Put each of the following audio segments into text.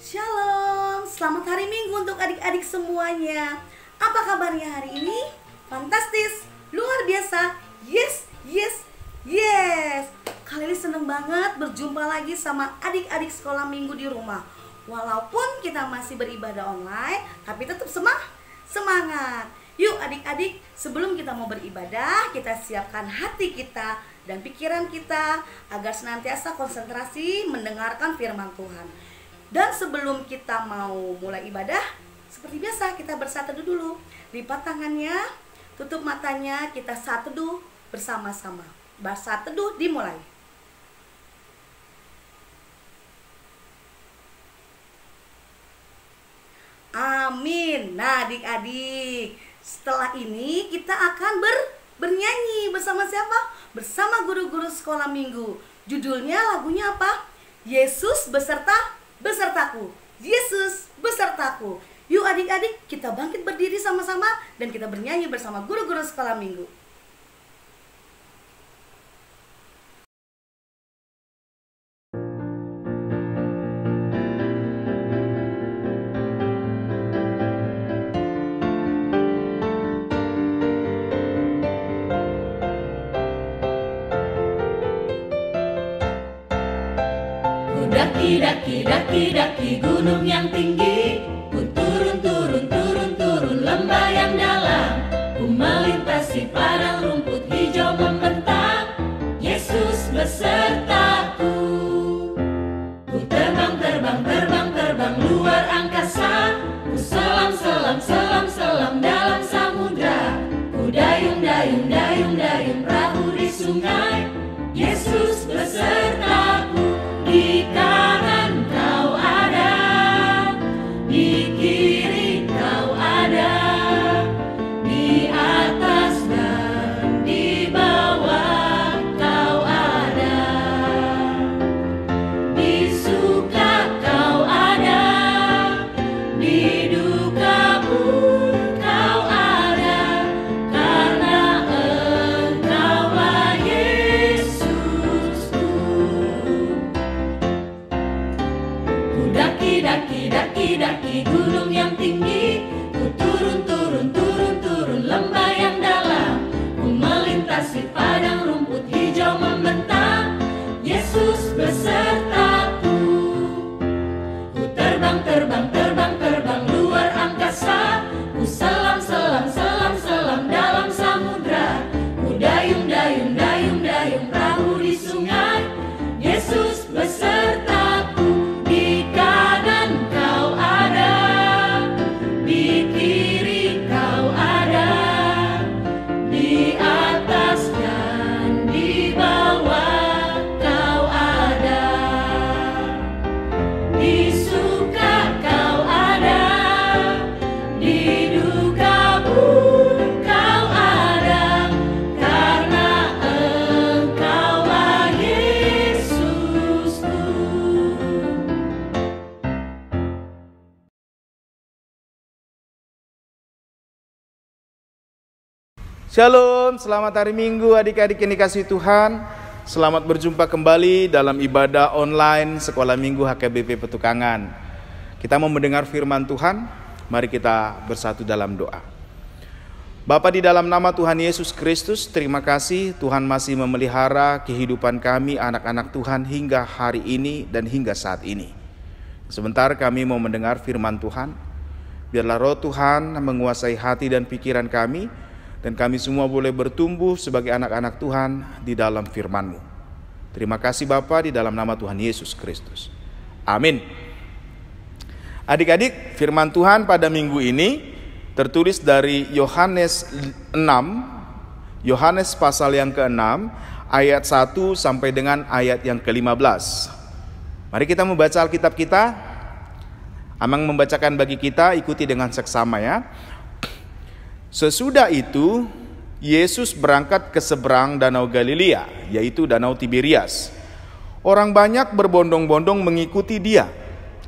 Shalom, selamat hari Minggu untuk adik-adik semuanya. Apa kabarnya hari ini? Fantastis, luar biasa. Yes, yes, yes. Kali ini seneng banget berjumpa lagi sama adik-adik sekolah minggu di rumah. Walaupun kita masih beribadah online, tapi tetap semangat. Yuk adik-adik, sebelum kita mau beribadah, kita siapkan hati kita dan pikiran kita agar senantiasa konsentrasi mendengarkan firman Tuhan. Dan sebelum kita mau mulai ibadah, seperti biasa kita bersaat teduh dulu. Lipat tangannya, tutup matanya, kita saat teduh bersama-sama. Bersaat teduh dimulai. Amin. Nah adik-adik, setelah ini kita akan bernyanyi bersama siapa? Bersama guru-guru sekolah minggu. Judulnya lagunya apa? Yesus besertaku, Yesus besertaku. Yuk adik-adik, kita bangkit berdiri sama-sama dan kita bernyanyi bersama guru-guru sekolah minggu. Daki gunung yang tinggi, ku turun lembah yang dalam, ku melintasi padang rumput hijau membentang, Yesus besertaku. Ku terbang luar angkasa, ku selam dalam samudra, ku dayung perahu di sungai, Yesus besertaku. Di kanan kau ada, di kiri kau ada, di atas dan di bawah kau ada, di suka kau ada, di duka pun kau ada, karena Engkaulah Yesusku. Daki gunung yang tinggi, ku turun lembah yang dalam, ku melintasi padang rumput hijau membentang, Yesus besertaku. Ku terbang luar angkasa, ku selam dalam samudra, ku dayung perahu di sungai, Yesus besertaku. Di kanan kau ada, di kiri kau ada, di atas dan di bawah kau ada, di suka kau ada, di duka pun kau ada, karena Engkaulah Yesusku. Shalom, selamat hari Minggu adik-adik yang dikasihi Tuhan. Selamat berjumpa kembali dalam ibadah online Sekolah Minggu HKBP Petukangan. Kita mau mendengar firman Tuhan, mari kita bersatu dalam doa. Bapa, di dalam nama Tuhan Yesus Kristus, terima kasih Tuhan masih memelihara kehidupan kami anak-anak Tuhan hingga hari ini dan hingga saat ini. Sebentar kami mau mendengar firman Tuhan. Biarlah roh Tuhan menguasai hati dan pikiran kami, dan kami semua boleh bertumbuh sebagai anak-anak Tuhan di dalam firman-Mu. Terima kasih Bapa, di dalam nama Tuhan Yesus Kristus. Amin. Adik-adik, firman Tuhan pada minggu ini tertulis dari Yohanes 6, Yohanes pasal yang ke-6, ayat 1 sampai dengan ayat yang ke-15. Mari kita membaca Alkitab kita. Amang membacakan bagi kita, ikuti dengan seksama ya. Sesudah itu, Yesus berangkat ke seberang Danau Galilea, yaitu Danau Tiberias. Orang banyak berbondong-bondong mengikuti dia,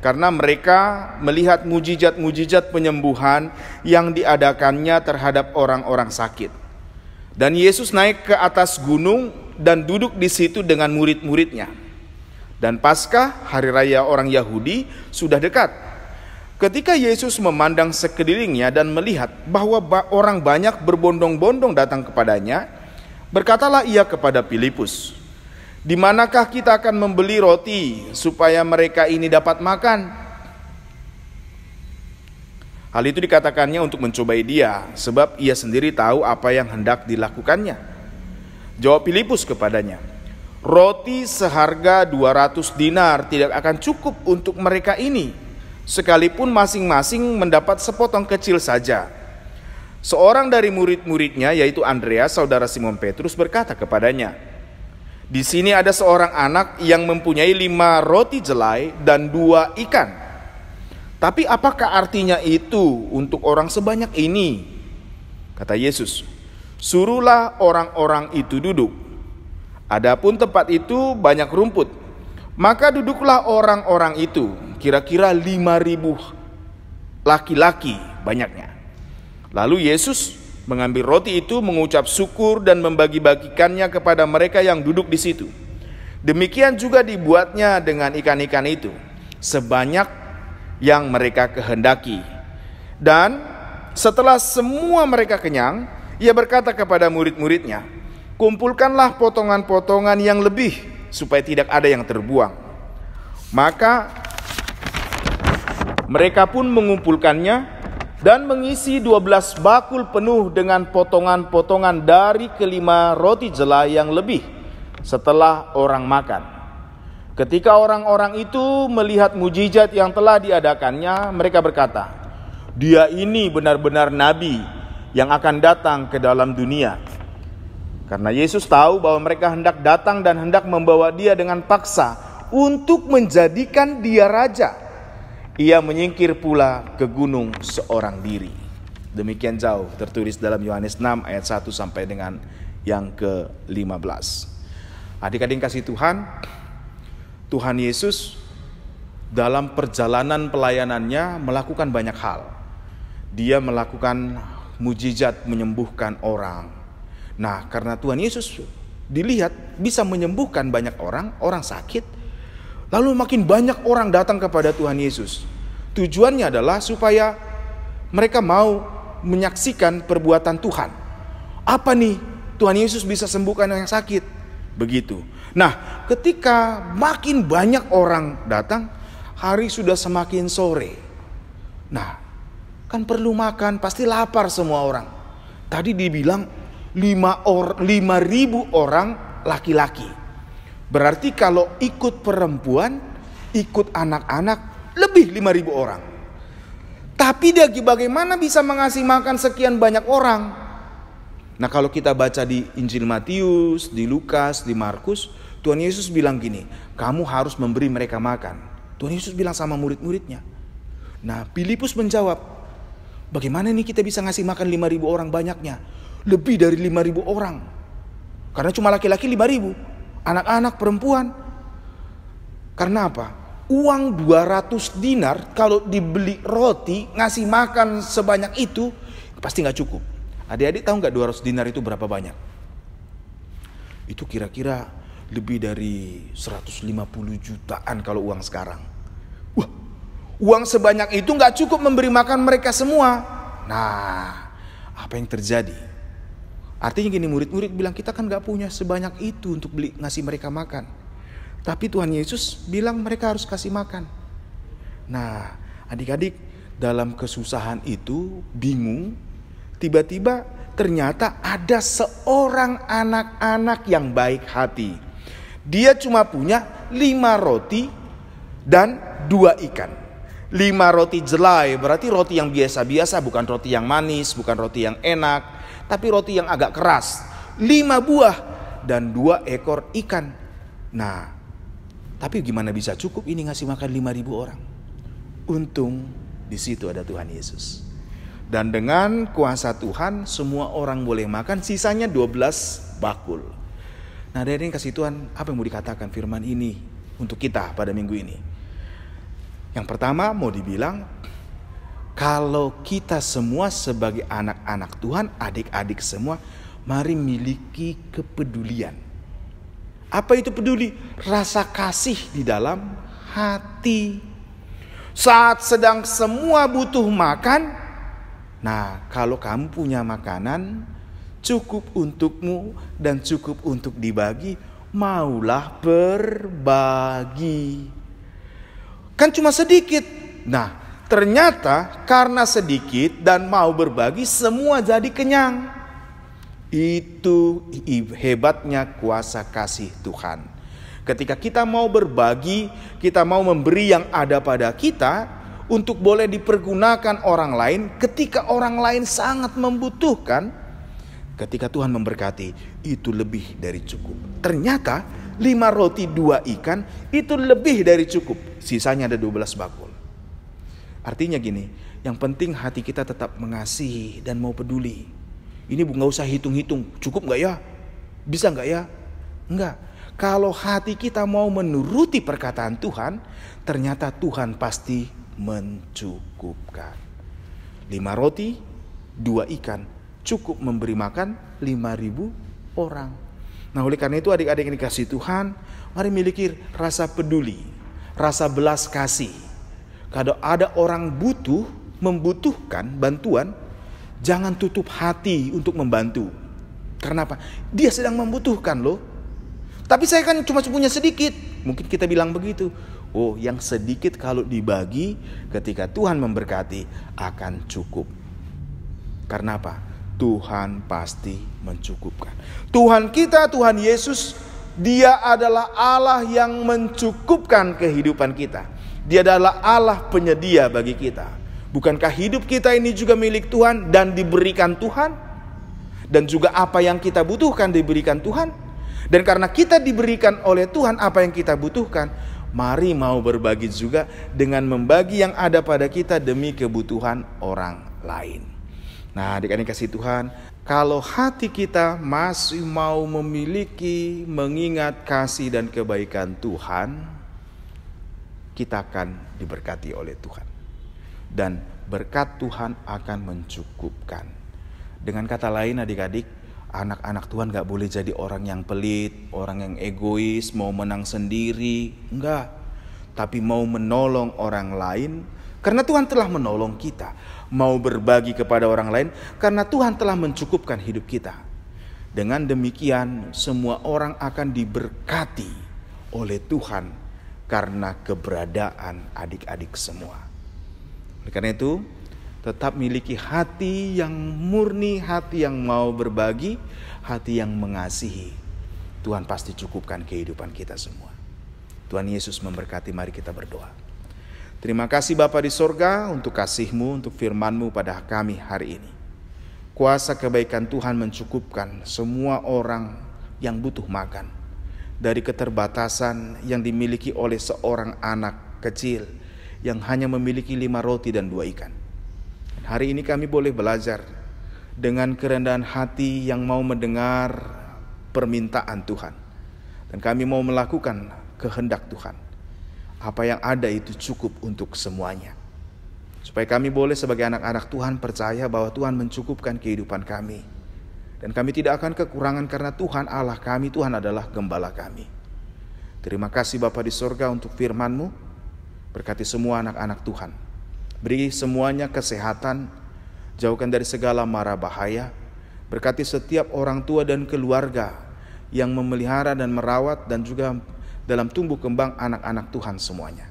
karena mereka melihat mujizat-mujizat penyembuhan yang diadakannya terhadap orang-orang sakit. Dan Yesus naik ke atas gunung dan duduk di situ dengan murid-muridnya. Dan Paskah, hari raya orang Yahudi, sudah dekat. Ketika Yesus memandang sekelilingnya dan melihat bahwa orang banyak berbondong-bondong datang kepadanya, berkatalah ia kepada Filipus, "Di manakah kita akan membeli roti supaya mereka ini dapat makan?" Hal itu dikatakannya untuk mencobai dia, sebab ia sendiri tahu apa yang hendak dilakukannya. Jawab Filipus kepadanya, "Roti seharga 200 dinar tidak akan cukup untuk mereka ini, sekalipun masing-masing mendapat sepotong kecil saja." Seorang dari murid-muridnya, yaitu Andreas, saudara Simon Petrus, berkata kepadanya, "Di sini ada seorang anak yang mempunyai 5 roti jelai dan 2 ikan. Tapi apakah artinya itu untuk orang sebanyak ini?" Kata Yesus, "Suruhlah orang-orang itu duduk. Adapun tempat itu banyak rumput." Maka duduklah orang-orang itu, kira-kira 5.000 laki-laki banyaknya. Lalu Yesus mengambil roti itu, mengucap syukur dan membagi-bagikannya kepada mereka yang duduk di situ. Demikian juga dibuatnya dengan ikan-ikan itu, sebanyak yang mereka kehendaki. Dan setelah semua mereka kenyang, ia berkata kepada murid-muridnya, "Kumpulkanlah potongan-potongan yang lebih, supaya tidak ada yang terbuang." Maka mereka pun mengumpulkannya dan mengisi 12 bakul penuh dengan potongan-potongan dari kelima roti jelai yang lebih setelah orang makan. Ketika orang-orang itu melihat mujizat yang telah diadakannya, mereka berkata, "Dia ini benar-benar nabi yang akan datang ke dalam dunia." Karena Yesus tahu bahwa mereka hendak datang dan hendak membawa dia dengan paksa untuk menjadikan dia raja, ia menyingkir pula ke gunung seorang diri. Demikian jauh tertulis dalam Yohanes 6 ayat 1 sampai dengan yang ke-15. Adik-adik kasih Tuhan, Tuhan Yesus dalam perjalanan pelayanannya melakukan banyak hal. Dia melakukan mujizat menyembuhkan orang. Nah, karena Tuhan Yesus dilihat bisa menyembuhkan banyak orang sakit, lalu makin banyak orang datang kepada Tuhan Yesus. Tujuannya adalah supaya mereka mau menyaksikan perbuatan Tuhan. Apa nih? Tuhan Yesus bisa sembuhkan yang sakit. Begitu. Nah, ketika makin banyak orang datang, hari sudah semakin sore. Nah, kan perlu makan, pasti lapar semua orang. Tadi dibilang 5.000 orang laki-laki. Berarti kalau ikut perempuan, ikut anak-anak, lebih 5.000 orang. Tapi dia bagaimana bisa mengasih makan sekian banyak orang? Nah, kalau kita baca di Injil Matius, di Lukas, di Markus, Tuhan Yesus bilang gini, "Kamu harus memberi mereka makan." Tuhan Yesus bilang sama murid-muridnya. Nah, Filipus menjawab, "Bagaimana nih kita bisa ngasih makan 5.000 orang banyaknya? Lebih dari 5.000 orang. Karena cuma laki-laki 5.000. Anak-anak, perempuan." Karena apa? Uang 200 dinar kalau dibeli roti, ngasih makan sebanyak itu, pasti gak cukup. Adik-adik tahu gak 200 dinar itu berapa banyak? Itu kira-kira lebih dari 150 jutaan kalau uang sekarang. Wah, uang sebanyak itu gak cukup memberi makan mereka semua. Nah, apa yang terjadi? Artinya gini, murid-murid bilang, "Kita kan gak punya sebanyak itu untuk ngasih mereka makan." Tapi Tuhan Yesus bilang mereka harus kasih makan. Nah, adik-adik, dalam kesusahan itu bingung, tiba-tiba ternyata ada seorang anak-anak yang baik hati. Dia cuma punya 5 roti dan 2 ikan. 5 roti jelai, berarti roti yang biasa-biasa, bukan roti yang manis, bukan roti yang enak, tapi roti yang agak keras. 5 buah dan 2 ekor ikan. Nah, tapi gimana bisa cukup ini ngasih makan 5.000 orang? Untung di situ ada Tuhan Yesus. Dan dengan kuasa Tuhan semua orang boleh makan, sisanya 12 bakul. Nah, dari ini kasih Tuhan, apa yang mau dikatakan firman ini untuk kita pada minggu ini? Yang pertama mau dibilang, kalau kita semua sebagai anak-anak Tuhan, adik-adik semua, mari miliki kepedulian. Apa itu peduli? Rasa kasih di dalam hati. Saat sedang semua butuh makan, nah kalau kamu punya makanan cukup untukmu dan cukup untuk dibagi, maulah berbagi. Kan cuma sedikit. Nah, ternyata karena sedikit dan mau berbagi, semua jadi kenyang. Itu hebatnya kuasa kasih Tuhan. Ketika kita mau berbagi, kita mau memberi yang ada pada kita untuk boleh dipergunakan orang lain ketika orang lain sangat membutuhkan. Ketika Tuhan memberkati, itu lebih dari cukup. Ternyata 5 roti 2 ikan itu lebih dari cukup. Sisanya ada 12 bakul. Artinya gini, yang penting hati kita tetap mengasihi dan mau peduli. Ini nggak usah hitung-hitung, cukup nggak ya? Bisa nggak ya? Enggak. Kalau hati kita mau menuruti perkataan Tuhan, ternyata Tuhan pasti mencukupkan. 5 roti, 2 ikan, cukup memberi makan 5.000 orang. Nah oleh karena itu adik-adik yang dikasihi Tuhan, mari miliki rasa peduli, rasa belas kasih. Kalau ada orang membutuhkan bantuan, jangan tutup hati untuk membantu. Karena apa? Dia sedang membutuhkan loh. Tapi saya kan cuma punya sedikit. Mungkin kita bilang begitu. Oh, yang sedikit kalau dibagi ketika Tuhan memberkati akan cukup. Karena apa? Tuhan pasti mencukupkan. Tuhan kita, Tuhan Yesus, Dia adalah Allah yang mencukupkan kehidupan kita. Dia adalah Allah penyedia bagi kita. Bukankah hidup kita ini juga milik Tuhan dan diberikan Tuhan? Dan juga apa yang kita butuhkan diberikan Tuhan. Dan karena kita diberikan oleh Tuhan apa yang kita butuhkan, mari mau berbagi juga dengan membagi yang ada pada kita demi kebutuhan orang lain. Nah, adik-adik kasih Tuhan, kalau hati kita masih mau memiliki, mengingat kasih dan kebaikan Tuhan, kita akan diberkati oleh Tuhan. Dan berkat Tuhan akan mencukupkan. Dengan kata lain adik-adik, anak-anak Tuhan gak boleh jadi orang yang pelit, orang yang egois, mau menang sendiri. Enggak. Tapi mau menolong orang lain, karena Tuhan telah menolong kita. Mau berbagi kepada orang lain, karena Tuhan telah mencukupkan hidup kita. Dengan demikian, semua orang akan diberkati oleh Tuhan karena keberadaan adik-adik semua. Oleh karena itu, tetap miliki hati yang murni, hati yang mau berbagi, hati yang mengasihi. Tuhan pasti cukupkan kehidupan kita semua. Tuhan Yesus memberkati, mari kita berdoa. Terima kasih Bapa di sorga untuk kasih-Mu, untuk firman-Mu pada kami hari ini. Kuasa kebaikan Tuhan mencukupkan semua orang yang butuh makan. Dari keterbatasan yang dimiliki oleh seorang anak kecil yang hanya memiliki 5 roti dan 2 ikan. Hari ini kami boleh belajar dengan kerendahan hati yang mau mendengar permintaan Tuhan. Dan kami mau melakukan kehendak Tuhan. Apa yang ada itu cukup untuk semuanya. Supaya kami boleh sebagai anak-anak Tuhan percaya bahwa Tuhan mencukupkan kehidupan kami. Dan kami tidak akan kekurangan karena Tuhan Allah kami, Tuhan adalah gembala kami. Terima kasih Bapa di sorga untuk firman-Mu. Berkati semua anak-anak Tuhan. Beri semuanya kesehatan, jauhkan dari segala mara bahaya. Berkati setiap orang tua dan keluarga yang memelihara dan merawat dan juga dalam tumbuh kembang anak-anak Tuhan semuanya.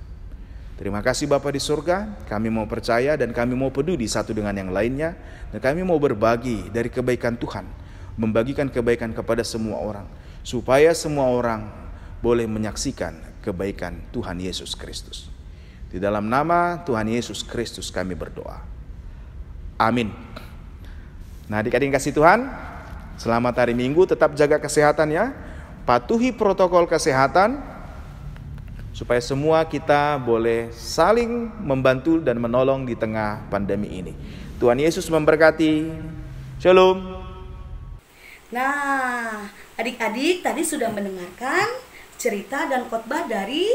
Terima kasih Bapa di surga, kami mau percaya dan kami mau peduli satu dengan yang lainnya. Dan kami mau berbagi dari kebaikan Tuhan, membagikan kebaikan kepada semua orang. Supaya semua orang boleh menyaksikan kebaikan Tuhan Yesus Kristus. Di dalam nama Tuhan Yesus Kristus kami berdoa. Amin. Nah adik-adik yang kasih Tuhan, selamat hari Minggu, tetap jaga kesehatan ya. Patuhi protokol kesehatan. Supaya semua kita boleh saling membantu dan menolong di tengah pandemi ini. Tuhan Yesus memberkati. Shalom. Nah, adik-adik tadi sudah mendengarkan cerita dan khotbah dari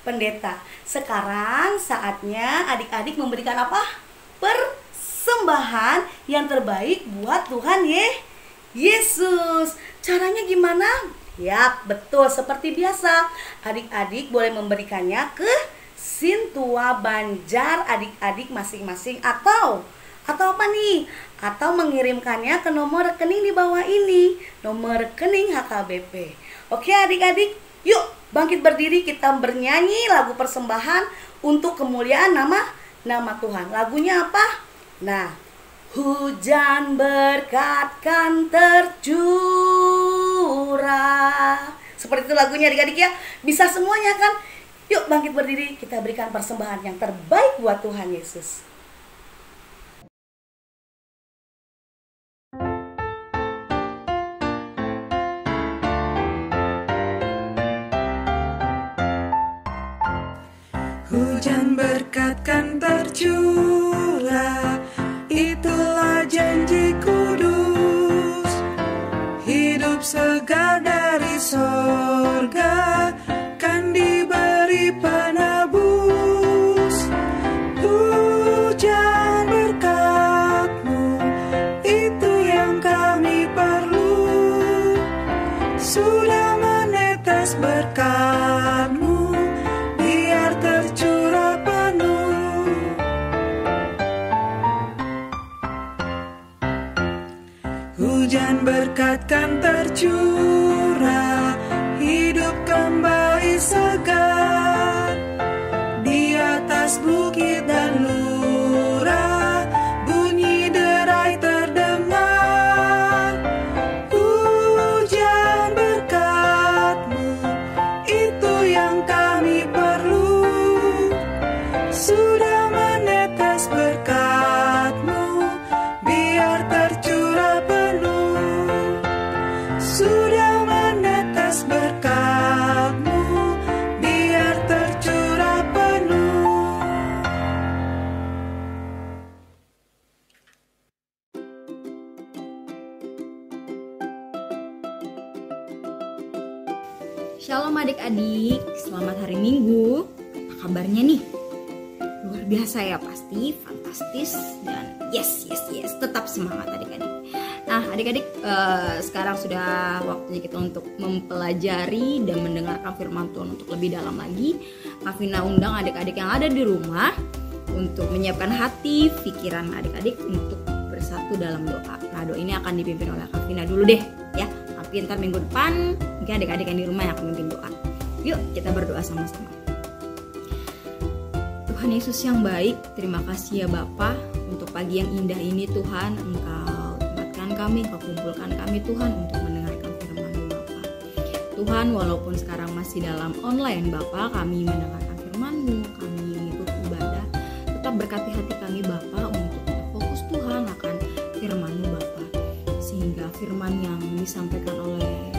pendeta. Sekarang saatnya adik-adik memberikan apa? Persembahan yang terbaik buat Tuhan Yesus. Caranya gimana? Yap, betul. Seperti biasa, adik-adik boleh memberikannya ke Sintua Banjar adik-adik masing-masing atau apa nih? Atau mengirimkannya ke nomor rekening di bawah ini, nomor rekening HKBP. Oke adik-adik, yuk bangkit berdiri, kita bernyanyi lagu persembahan untuk kemuliaan nama Tuhan. Lagunya apa? Nah, hujan berkat kan tercurah. Seperti itu lagunya adik-adik ya. Bisa semuanya kan? Yuk bangkit berdiri, kita berikan persembahan yang terbaik buat Tuhan Yesus. Hujan berkat kan tercurah, itulah janji kudus. Hidup segar dari sorga kan diberi penebus. Hujan berkat-Mu, itu yang kami perlu. Sudah menetes berkat-Mu, biar tercurah penuh. Hujan berkat kan tercurah, hidup kembali segar. Di atas bukit dan lurah, bunyi derai terdengar. Hujan berkat-Mu, itu yang kami perlu. Sudah menetes berkat-Mu, biar tercurah penuh. Sudah menetes berkat-Mu, biar tercurah penuh. Shalom adik-adik, selamat hari Minggu. Apa kabarnya nih? Luar biasa ya pasti, fantastis dan yes, tetap semangat adik-adik. Nah adik-adik, sekarang sudah waktunya kita untuk mempelajari dan mendengarkan firman Tuhan untuk lebih dalam lagi. Kavina undang adik-adik yang ada di rumah untuk menyiapkan hati, pikiran adik-adik untuk bersatu dalam doa. Nah doa ini akan dipimpin oleh Kavina dulu deh ya. Tapi ntar minggu depan mungkin adik-adik yang di rumah yang akan memimpin doa. Yuk kita berdoa sama-sama. Tuhan Yesus yang baik, terima kasih ya Bapa untuk pagi yang indah ini Tuhan. Engkau tempatkan kami, Engkau kumpulkan kami Tuhan untuk mendengarkan firman-Mu Bapa. Tuhan walaupun sekarang masih dalam online Bapa, kami mendengarkan firman-Mu, kami mengikut ibadah. Tetap berkati hati kami Bapa untuk tetap fokus Tuhan akan firman-Mu Bapa. Sehingga firman yang disampaikan oleh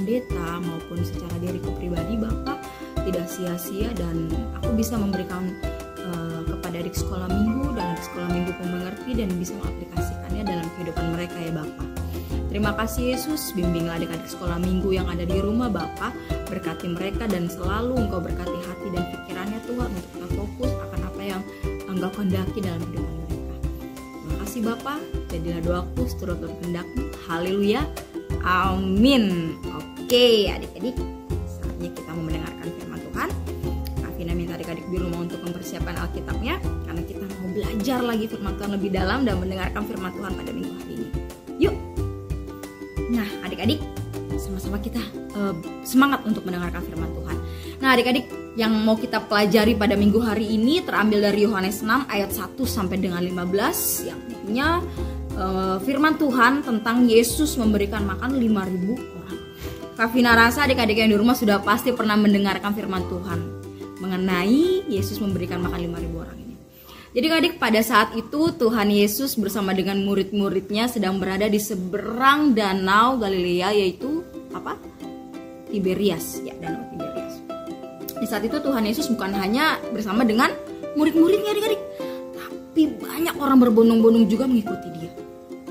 pendeta maupun secara diriku pribadi Bapak tidak sia-sia dan aku bisa memberikan kepada adik sekolah minggu dan adik sekolah minggu pun mengerti dan bisa mengaplikasikannya dalam kehidupan mereka ya Bapak. Terima kasih Yesus, bimbinglah adik-adik sekolah minggu yang ada di rumah Bapak, berkati mereka dan selalu Engkau berkati hati dan pikirannya Tuhan untuk tetap fokus akan apa yang Engkau kehendaki dalam kehidupan mereka. Terima kasih Bapak, jadilah doaku seturut kehendak-Mu. Haleluya. Amin. Oke adik-adik, saatnya kita mau mendengarkan firman Tuhan. Kavina minta adik-adik di rumah untuk mempersiapkan Alkitabnya, karena kita mau belajar lagi firman Tuhan lebih dalam dan mendengarkan firman Tuhan pada minggu hari ini. Yuk. Nah adik-adik, sama-sama kita semangat untuk mendengarkan firman Tuhan. Nah adik-adik, yang mau kita pelajari pada minggu hari ini terambil dari Yohanes 6 ayat 1 sampai dengan 15 yang punya firman Tuhan tentang Yesus memberikan makan 5.000 orang. Kavina rasa adik-adik yang di rumah sudah pasti pernah mendengarkan firman Tuhan mengenai Yesus memberikan makan 5.000 orang ini. Jadi adik, pada saat itu Tuhan Yesus bersama dengan murid-muridnya sedang berada di seberang danau Galilea, yaitu apa? Tiberias, ya, danau Tiberias. Di saat itu Tuhan Yesus bukan hanya bersama dengan murid-muridnya adik-adik, tapi banyak orang berbondong-bondong juga mengikuti dia.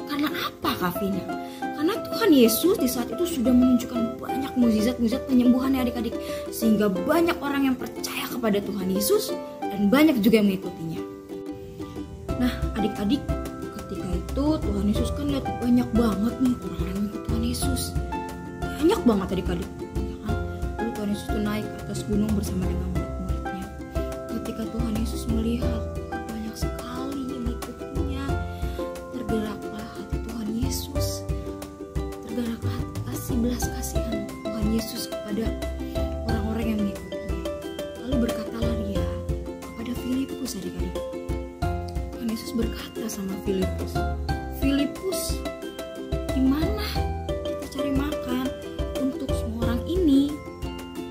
Karena apa Kavina? Karena Tuhan Yesus di saat itu sudah menunjukkan banyak mukjizat-mukjizat penyembuhannya adik-adik, sehingga banyak orang yang percaya kepada Tuhan Yesus dan banyak juga yang mengikutinya. Nah adik-adik, ketika itu Tuhan Yesus kan lihat banyak banget nih orang-orang yang ikut Tuhan Yesus. banyak banget adik-adik, ya kan? Lalu Tuhan Yesus tuh naik ke atas gunung bersama dengan murid-muridnya. Ketika Tuhan Yesus melihat banyak sekali yang mengikutinya, tergeraklah hati Tuhan Yesus, tergeraklah kasih belas kasihan Tuhan Yesus kepada orang-orang yang mengikutinya. Lalu berkatalah dia kepada Filipus, adik-adik. Tuhan Yesus berkata sama Filipus, Filipus, di mana kita cari makan untuk semua orang ini?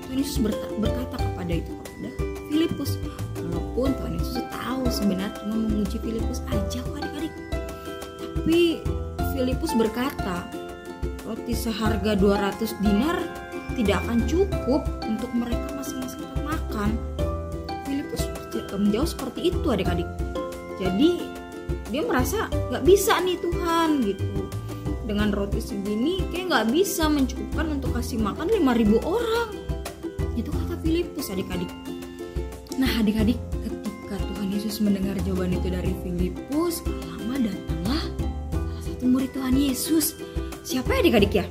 Tuhan Yesus berkata kepada Filipus, walaupun Tuhan Yesus tahu sebenarnya cuma menguji Filipus aja kok adik-adik, tapi Filipus berkata, roti seharga 200 dinar tidak akan cukup untuk mereka masing-masing makan. Filipus menjawab seperti itu adik-adik. Jadi dia merasa gak bisa nih Tuhan gitu, dengan roti segini kayak gak bisa mencukupkan untuk kasih makan 5.000 orang. Itu kata Filipus adik-adik. Nah adik-adik, ketika Tuhan Yesus mendengar jawaban itu dari Filipus, lama datanglah salah satu murid Tuhan Yesus. Siapa ya adik-adik ya?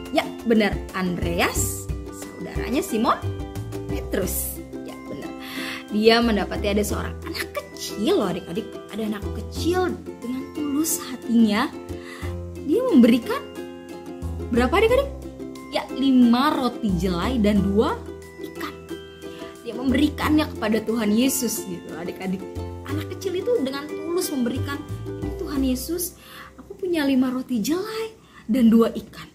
Ya benar, Andreas, saudaranya Simon Petrus. Ya benar. Dia mendapati ada seorang anak kecil loh adik-adik. Ada anak kecil dengan tulus hatinya. Dia memberikan berapa adik-adik? Ya 5 roti jelai dan 2 ikan. Dia memberikannya kepada Tuhan Yesus gitu adik-adik. Anak kecil itu dengan tulus memberikan, Tuhan Yesus, aku punya 5 roti jelai dan 2 ikan.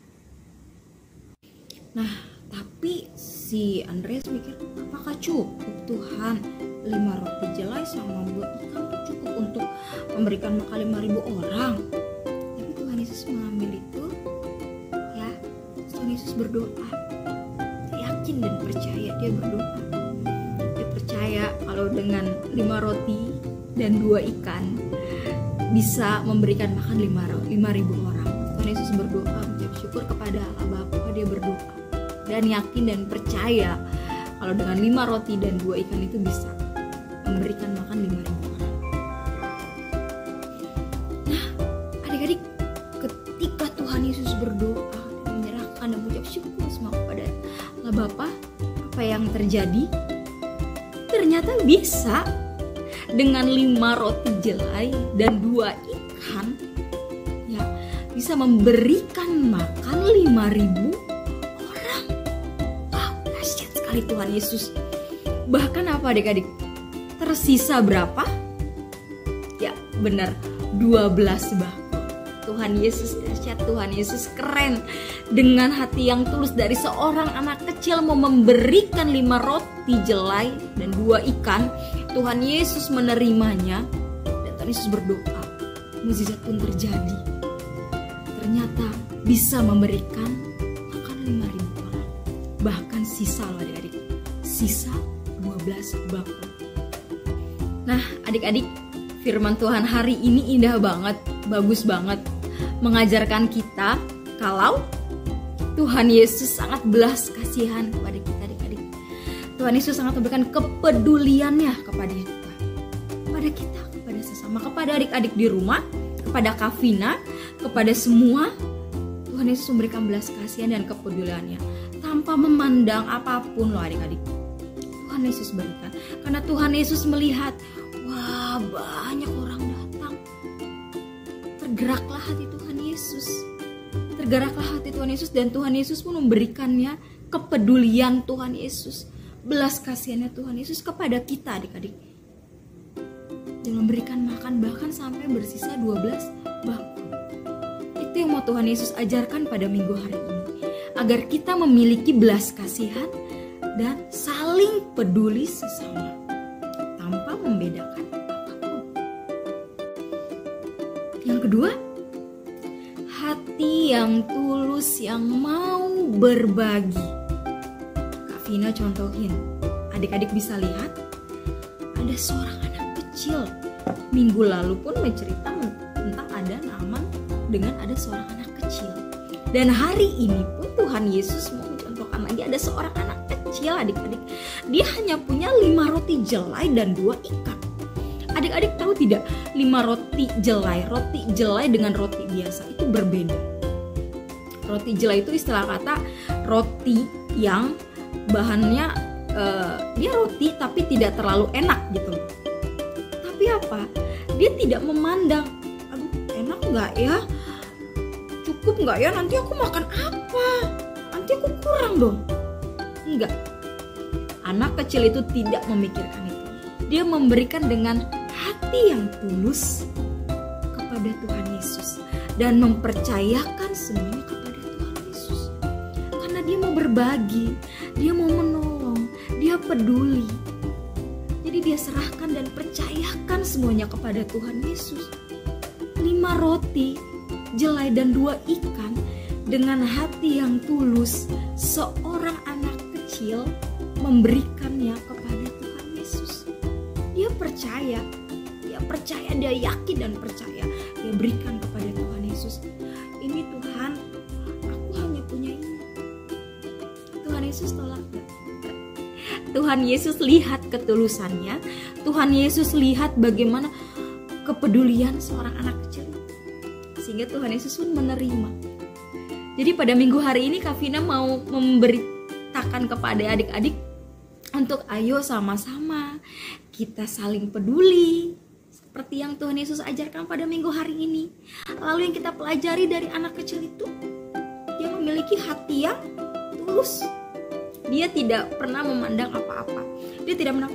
Nah tapi si Andreas mikir, apakah cukup Tuhan 5 roti jelai sama 2 ikan cukup untuk memberikan makan 5.000 orang? Tapi Tuhan Yesus mengambil itu ya. Tuhan Yesus berdoa, dia yakin dan percaya, dia berdoa, dia percaya kalau dengan 5 roti dan 2 ikan bisa memberikan makan 5.000 orang. Tuhan Yesus berdoa, mengucap syukur kepada Allah Bapa. Dia berdoa dan yakin dan percaya kalau dengan 5 roti dan 2 ikan itu bisa memberikan makan 5.000 orang. Nah adik-adik, ketika Tuhan Yesus berdoa dan menyerahkan dan mengucap syukur semua kepada Allah Bapa, apa yang terjadi? Ternyata bisa. Dengan 5 roti jelai dan 2 ikan ya, bisa memberikan makan 5.000 orang. Wow, dahsyat sekali Tuhan Yesus. Bahkan apa adik-adik? Tersisa berapa? Ya benar, 12 bako. Tuhan Yesus dahsyat, Tuhan Yesus keren. Dengan hati yang tulus dari seorang anak kecil mau memberikan 5 roti jelai dan 2 ikan, Tuhan Yesus menerimanya dan Tuhan Yesus berdoa. Mukjizat pun terjadi. Ternyata bisa memberikan makan 5.000 orang. Bahkan sisa loh adik-adik, sisa 12 bako. Nah adik-adik, firman Tuhan hari ini indah banget, bagus banget, mengajarkan kita kalau Tuhan Yesus sangat belas kasihan kepada kita adik-adik. Tuhan Yesus sangat memberikan kepeduliannya kepada kita, kepada sesama, kepada adik-adik di rumah, kepada Kavina, kepada semua. Tuhan Yesus memberikan belas kasihan dan kepeduliannya tanpa memandang apapun loh adik-adik. Tuhan Yesus berikan karena Tuhan Yesus melihat, wah banyak orang datang. Tergeraklah hati Tuhan Yesus. Tergeraklah hati Tuhan Yesus dan Tuhan Yesus pun memberikannya kepedulian Tuhan Yesus, belas kasihannya Tuhan Yesus kepada kita adik-adik. Dan memberikan makan bahkan sampai bersisa 12 bako. Itu yang mau Tuhan Yesus ajarkan pada minggu hari ini. Agar kita memiliki belas kasihan dan saling peduli sesama tanpa membedakan apapun. Yang kedua, hati yang tulus yang mau berbagi. Kak Vina contohin, adik-adik bisa lihat ada seorang anak kecil. Minggu lalu pun mencerita tentang ada Naaman dengan ada seorang anak kecil. Dan hari ini pun Tuhan Yesus mau mencontohkan lagi ada seorang anak kecil adik-adik. Dia hanya punya 5 roti jelai dan 2 ikan. Adik-adik tahu tidak, 5 roti jelai dengan roti biasa itu berbeda. Roti jelai itu istilah kata roti yang bahannya dia roti tapi tidak terlalu enak gitu. Tapi apa? Dia tidak memandang, aduh enak nggak ya? Cukup nggak ya? Nanti aku makan apa? Nanti aku kurang dong. Enggak. Anak kecil itu tidak memikirkan itu. Dia memberikan dengan hati yang tulus kepada Tuhan Yesus dan mempercayakan semuanya kepada Tuhan Yesus. Karena dia mau berbagi, dia mau menolong, dia peduli. Jadi dia serahkan dan percayakan semuanya kepada Tuhan Yesus. 5 roti, jelai dan 2 ikan dengan hati yang tulus, seorang anak kecil memberikannya kepada Tuhan Yesus. Dia percaya, dia yakin dan percaya, dia berikan kepada Tuhan Yesus. Ini Tuhan, aku hanya punya ini. Tuhan Yesus tolak gak? Tuhan Yesus lihat ketulusannya, Tuhan Yesus lihat bagaimana kepedulian seorang anak kecil, sehingga Tuhan Yesus pun menerima. Jadi pada minggu hari ini Kak Vina mau memberitakan kepada adik-adik untuk ayo sama-sama kita saling peduli seperti yang Tuhan Yesus ajarkan pada minggu hari ini. Lalu yang kita pelajari dari anak kecil itu, dia memiliki hati yang tulus. Dia tidak pernah memandang apa-apa. Dia tidak menang,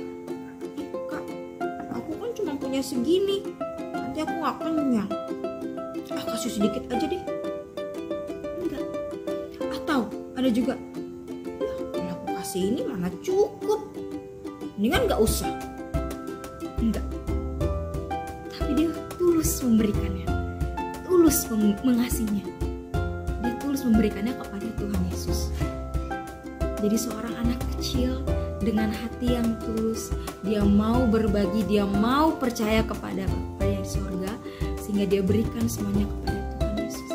Kak, aku kan cuma punya segini, nanti aku gak kenyang, kasih sedikit aja deh. Enggak. Atau ada juga, kalau aku kasih ini mana cukup, mendingan gak usah. Enggak. Tapi dia tulus memberikannya, tulus mengasihinya, dia tulus memberikannya kepada Tuhan Yesus. Jadi seorang anak kecil dengan hati yang tulus, dia mau berbagi, dia mau percaya kepada Bapa yang di surga, sehingga dia berikan semuanya kepada Tuhan Yesus.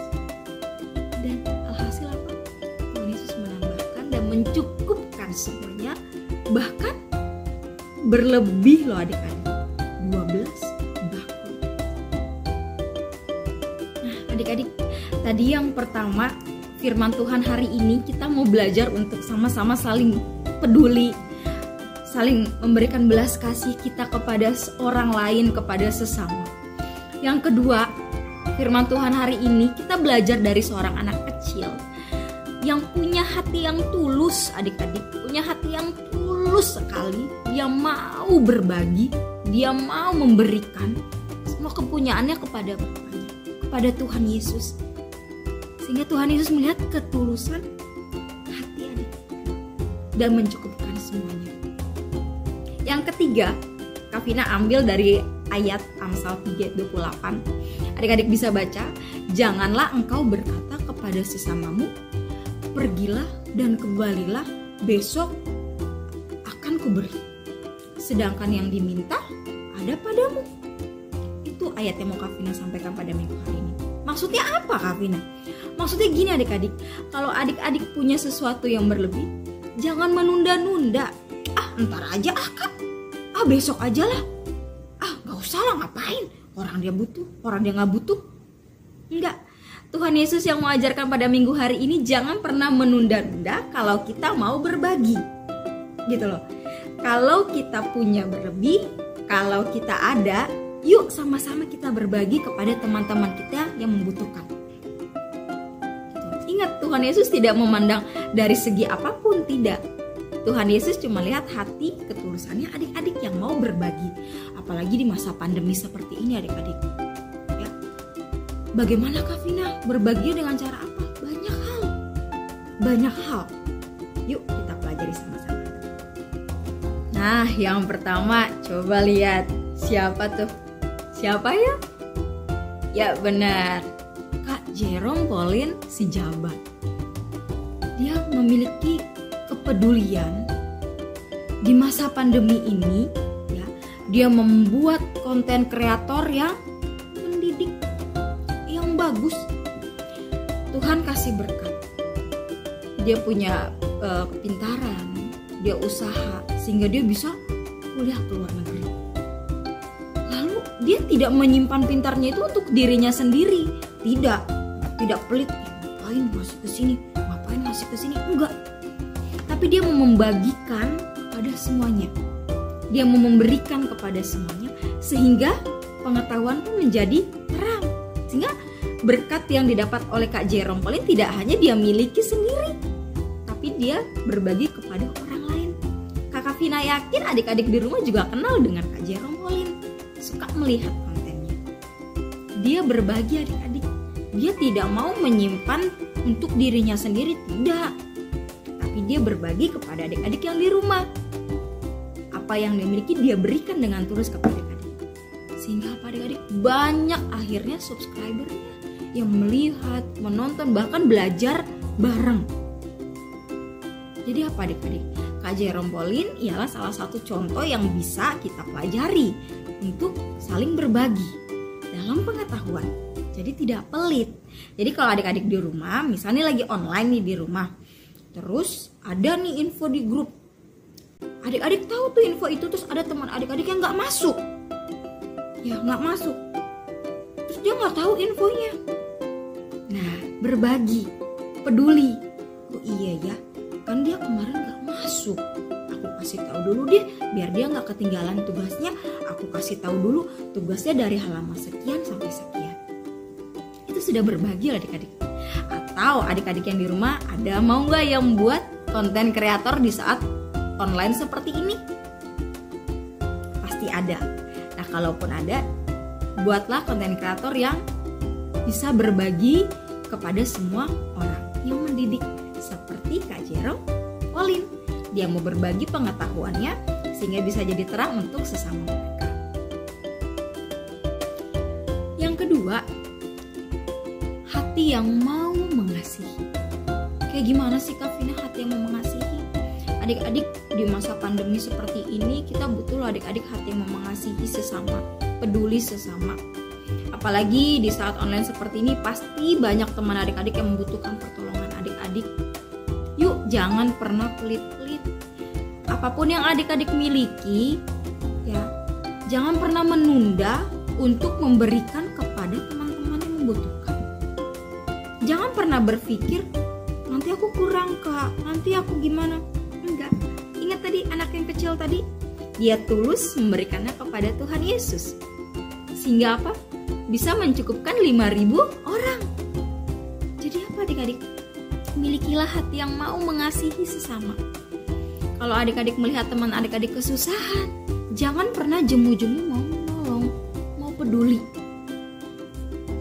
Dan alhasil apa? Tuhan Yesus menambahkan dan mencukupkan semuanya, bahkan berlebih loh adik-adik, 12 bakul. Nah adik-adik, tadi yang pertama firman Tuhan hari ini kita mau belajar untuk sama-sama saling peduli, saling memberikan belas kasih kita kepada orang lain, kepada sesama. Yang kedua, firman Tuhan hari ini kita belajar dari seorang anak kecil yang punya hati yang tulus, adik-adik, punya hati yang tulus sekali. Dia mau berbagi, dia mau memberikan semua kepunyaannya kepada Bapaknya, kepada Tuhan Yesus. Sehingga Tuhan Yesus melihat ketulusan hati adik dan mencukupkan semuanya. Yang ketiga, Kak Vina ambil dari ayat Amsal 3:28. Adik-adik bisa baca, janganlah engkau berkata kepada sesamamu, pergilah dan kembalilah, besok akan kuberi. Sedangkan yang diminta ada padamu. Itu ayat yang mau Kak Vina sampaikan pada minggu hari ini. Maksudnya apa Kak Vina? Maksudnya gini adik-adik, kalau adik-adik punya sesuatu yang berlebih, jangan menunda-nunda. Ntar aja Kak, besok aja lah. Gak usah lah, ngapain? Orang dia butuh, orang dia gak butuh. Enggak, Tuhan Yesus yang mengajarkan pada minggu hari ini, jangan pernah menunda-nunda kalau kita mau berbagi. Gitu loh. Kalau kita punya berlebih, kalau kita ada, yuk sama-sama kita berbagi kepada teman-teman kita yang membutuhkan. Ingat, Tuhan Yesus tidak memandang dari segi apapun, tidak. Tuhan Yesus cuma lihat hati ketulusannya adik-adik yang mau berbagi. Apalagi di masa pandemi seperti ini adik-adik. Ya. Bagaimana Kak Vina berbagi dengan cara apa? Banyak hal. Banyak hal. Yuk kita pelajari sama-sama. Nah yang pertama coba lihat. Siapa tuh? Siapa ya? Ya benar, Kak Jerome Pauline Sijabat. Dia memiliki kepedulian di masa pandemi ini, ya. Dia membuat konten kreator yang mendidik, yang bagus. Tuhan kasih berkat. Dia punya kepintaran, dia usaha sehingga dia bisa kuliah ke luar negeri. Lalu dia tidak menyimpan pintarnya itu untuk dirinya sendiri, tidak pelit. ngapain ngasih ke sini, ngapain ngasih ke sini, enggak. Tapi dia mau membagikan kepada semuanya. Dia mau memberikan kepada semuanya sehingga pengetahuan pun menjadi terang. Sehingga berkat yang didapat oleh Kak Jerome Pauline tidak hanya dia miliki sendiri, tapi dia berbagi kepada orang lain. Kakak Vina yakin adik-adik di rumah juga kenal dengan Kak Jerome Pauline, suka melihat kontennya. Dia berbagi adik-adik. Dia tidak mau menyimpan untuk dirinya sendiri, tidak. Tapi dia berbagi kepada adik-adik yang di rumah. Apa yang dia miliki dia berikan dengan tulus kepada adik-adik. Sehingga apa adik-adik? Banyak akhirnya subscribernya yang melihat, menonton, bahkan belajar bareng. Jadi apa adik-adik? Kak Jerome Pauline ialah salah satu contoh yang bisa kita pelajari untuk saling berbagi dalam pengetahuan. Jadi tidak pelit. Jadi kalau adik-adik di rumah, misalnya lagi online nih di rumah, terus ada nih info di grup, adik-adik tahu tuh info itu, terus ada teman adik-adik yang nggak masuk, terus dia nggak tahu infonya. Nah, berbagi, peduli. Oh iya ya, kan dia kemarin nggak masuk. Aku kasih tahu dulu deh, biar dia nggak ketinggalan tugasnya. Aku kasih tahu dulu tugasnya dari halaman sekian sampai sekian. Itu sudah berbagi adik-adik. Atau adik-adik yang di rumah ada mau nggak yang buat konten kreator di saat online seperti ini? Pasti ada. Nah, kalaupun ada, buatlah konten kreator yang bisa berbagi kepada semua orang, yang mendidik seperti Kak Jerome Pauline. Dia mau berbagi pengetahuannya sehingga bisa jadi terang untuk sesama mereka. Yang kedua, hati yang mau mengasihi. Kayak gimana sih Kak Vina hati yang mau mengasihi? Adik-adik di masa pandemi seperti ini kita butuh loh adik-adik hati yang mau mengasihi sesama, peduli sesama. Apalagi di saat online seperti ini pasti banyak teman adik-adik yang membutuhkan pertolongan adik-adik. Yuk jangan pernah pelit-pelit. Apapun yang adik-adik miliki, ya jangan pernah menunda untuk memberikan kepada teman-teman yang membutuhkan. Jangan pernah berpikir nanti aku kurang Kak, nanti aku gimana. Enggak. Ingat tadi anak yang kecil tadi, dia tulus memberikannya kepada Tuhan Yesus. Sehingga apa? Bisa mencukupkan 5.000 orang. Jadi apa adik-adik? Milikilah hati yang mau mengasihi sesama. Kalau adik-adik melihat teman adik-adik kesusahan, jangan pernah jemu-jemu mau menolong, mau peduli.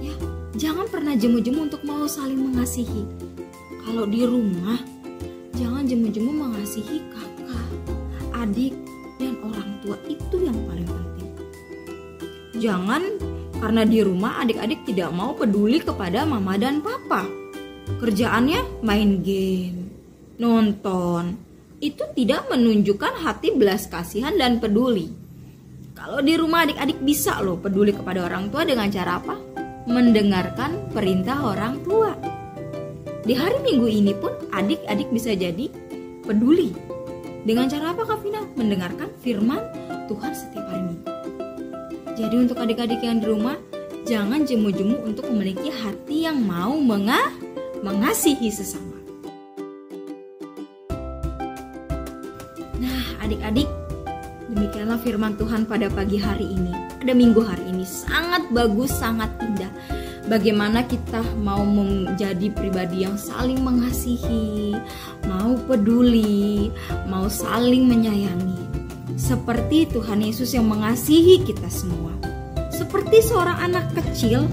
Ya, jangan pernah jemu-jemu untuk mau saling mengasihi. Kalau di rumah, jangan jemu-jemu mengasihi kakak, adik, dan orang tua. Itu yang paling penting. Jangan karena di rumah adik-adik tidak mau peduli kepada mama dan papa. Kerjaannya main game, nonton. Itu tidak menunjukkan hati belas kasihan dan peduli. Kalau di rumah adik-adik bisa loh peduli kepada orang tua dengan cara apa? Mendengarkan perintah orang tua. Di hari Minggu ini pun adik-adik bisa jadi peduli. Dengan cara apa Kak Vina? Mendengarkan firman Tuhan setiap hari Minggu. Jadi untuk adik-adik yang di rumah, jangan jemu-jemu untuk memiliki hati yang mau mengasihi sesama. Nah adik-adik, demikianlah firman Tuhan pada pagi hari ini, pada minggu hari ini. Sangat bagus, sangat indah. Bagaimana kita mau menjadi pribadi yang saling mengasihi, mau peduli, mau saling menyayangi. Seperti Tuhan Yesus yang mengasihi kita semua. Seperti seorang anak kecil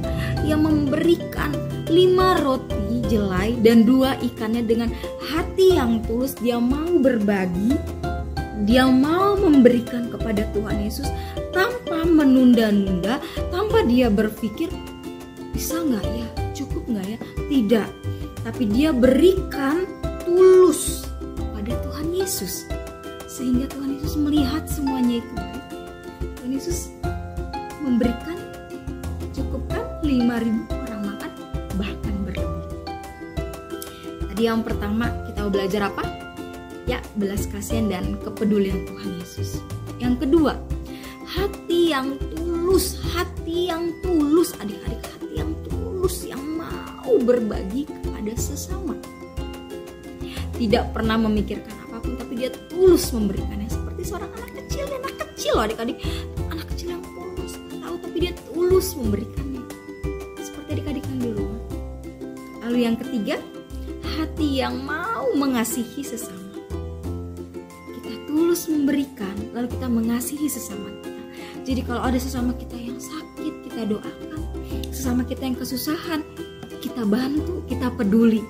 yang memberikan 5 roti jelai dan 2 ikannya dengan hati yang tulus. Dia mau berbagi, dia mau memberikan kepada Tuhan Yesus tanpa menunda-nunda, tanpa dia berpikir bisa nggak ya, cukup nggak ya, tidak. Tapi dia berikan tulus pada Tuhan Yesus, sehingga Tuhan Yesus melihat semuanya itu. Tuhan Yesus memberikan, cukupkan 5.000 orang makan, bahkan berlebih. Tadi yang pertama kita mau belajar apa? Ya, belas kasihan dan kepedulian Tuhan Yesus. Yang kedua, hati yang tulus adik-adik, hati yang tulus yang mau berbagi kepada kepada sesama. Tidak pernah memikirkan apapun, tapi dia tulus memberikannya. Seperti seorang anak kecil loh adik-adik. Anak kecil yang polos, tahu, tapi dia tulus memberikannya. Seperti adik-adik yang di rumah. Lalu yang ketiga, hati yang mau mengasihi sesama. Kita tulus memberikan, lalu kita mengasihi sesama kita. Jadi kalau ada sesama kita yang sakit, kita doakan. Sesama kita yang kesusahan, kita bantu, kita peduli.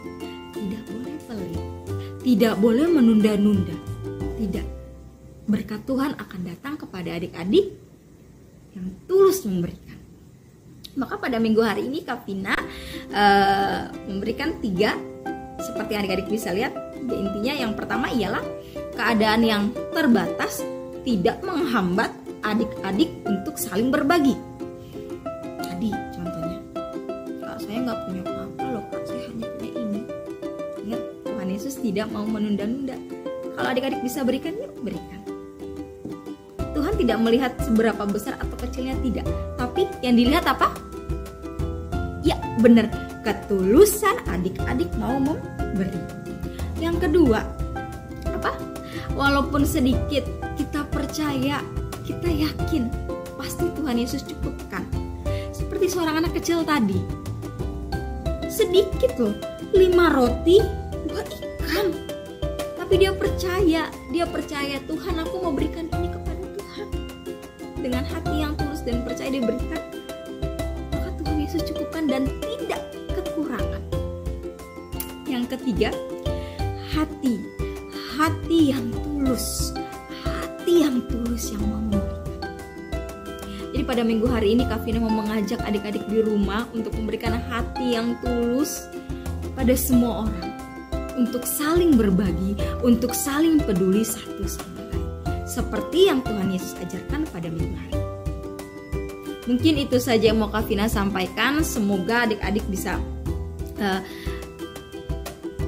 Tidak boleh pelit, tidak boleh menunda-nunda. Tidak. Berkat Tuhan akan datang kepada adik-adik yang tulus memberikan. Maka pada minggu hari ini Kak Vina memberikan 3, seperti adik-adik bisa lihat. Intinya yang pertama ialah keadaan yang terbatas tidak menghambat adik-adik untuk saling berbagi. Tadi contohnya, Kak, saya nggak punya apa-apa loh Kak, saya hanya punya ini. Ingat, Tuhan Yesus tidak mau menunda-nunda. Kalau adik-adik bisa berikan, yuk berikan. Tuhan tidak melihat seberapa besar atau kecilnya, tidak. Tapi yang dilihat apa? Ya benar, ketulusan adik-adik mau memberi. Yang kedua, apa? Walaupun sedikit, kita percaya, kita yakin pasti Tuhan Yesus cukupkan. Seperti seorang anak kecil tadi, sedikit loh, 5 roti 2 ikan, tapi dia percaya Tuhan, aku mau berikan ini kepada Tuhan. Dengan hati yang tulus dan percaya dia berikan, maka Tuhan Yesus cukupkan dan tidak kekurangan. Yang ketiga, hati yang tulus, yang mau memberikan. Jadi pada minggu hari ini Kak Vina mau mengajak adik-adik di rumah untuk memberikan hati yang tulus pada semua orang, untuk saling berbagi, untuk saling peduli satu sama lain, seperti yang Tuhan Yesus ajarkan pada minggu hari. Mungkin itu saja yang mau Kak Vina sampaikan. Semoga adik-adik bisa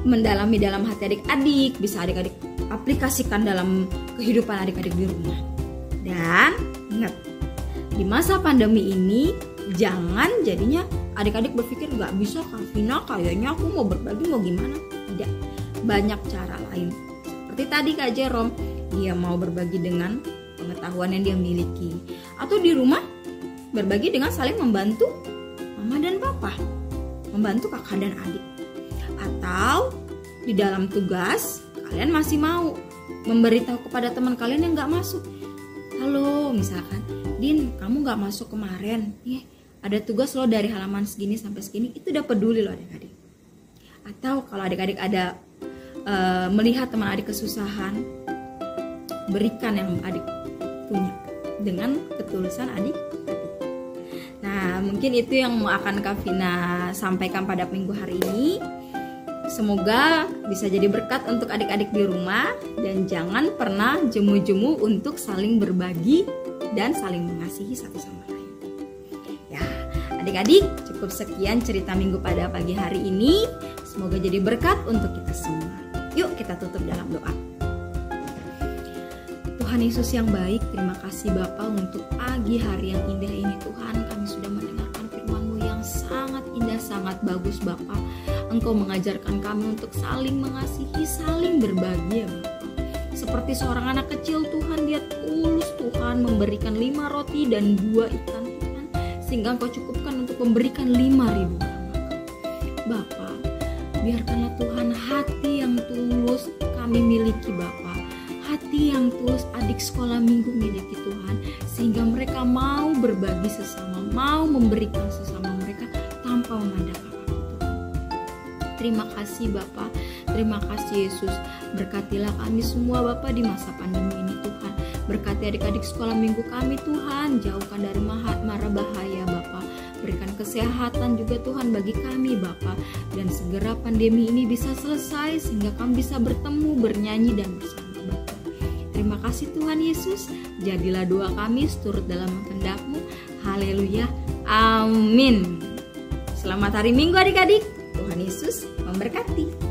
mendalami dalam hati adik-adik, bisa adik-adik aplikasikan dalam kehidupan adik-adik di rumah. Dan ingat, di masa pandemi ini jangan jadinya adik-adik berpikir nggak bisa Kak Vina, kayaknya aku mau berbagi mau gimana. Tidak, banyak cara lain. Seperti tadi Kak Jerome, dia mau berbagi dengan pengetahuan yang dia miliki. Atau di rumah berbagi dengan saling membantu mama dan papa, membantu kakak dan adik. Atau di dalam tugas kalian masih mau memberitahu kepada teman kalian yang gak masuk. Halo, misalkan, Din, kamu gak masuk kemarin, ada tugas lo dari halaman segini sampai segini. Itu udah peduli lo adik-adik. Atau kalau adik-adik ada melihat teman adik kesusahan, berikan yang adik punya dengan ketulusan adik. Nah, mungkin itu yang akan Kak Vina sampaikan pada minggu hari ini. Semoga bisa jadi berkat untuk adik-adik di rumah, dan jangan pernah jemu-jemu untuk saling berbagi dan saling mengasihi satu sama lain. Ya, adik-adik, cukup sekian cerita minggu pada pagi hari ini. Semoga jadi berkat untuk kita semua. Yuk kita tutup dalam doa. Tuhan Yesus yang baik, terima kasih Bapa untuk pagi hari yang indah ini. Tuhan, kami sudah mendengarkan firman-Mu yang sangat indah, sangat bagus Bapa. Engkau mengajarkan kami untuk saling mengasihi, saling berbagi ya Bapa. Seperti seorang anak kecil Tuhan, dia tulus Tuhan memberikan 5 roti dan 2 ikan Tuhan, sehingga Engkau cukupkan untuk memberikan 5.000 orang makan. Bapa, biarkanlah Tuhan hati yang tulus kami miliki Bapa, hati yang tulus adik sekolah minggu miliki Tuhan, sehingga mereka mau berbagi sesama, mau memberikan sesama mereka tanpa memandang apa. Terima kasih Bapa, terima kasih Yesus. Berkatilah kami semua Bapa di masa pandemi ini Tuhan. Berkati adik-adik sekolah minggu kami Tuhan, jauhkan dari mara bahaya Bapa. Berikan kesehatan juga Tuhan bagi kami Bapa, dan segera pandemi ini bisa selesai sehingga kami bisa bertemu, bernyanyi dan bersama Bapa. Terima kasih Tuhan Yesus. Jadilah doa kami seturut dalam kehendak-Mu. Haleluya. Amin. Selamat hari Minggu adik-adik. Tuhan Yesus memberkati.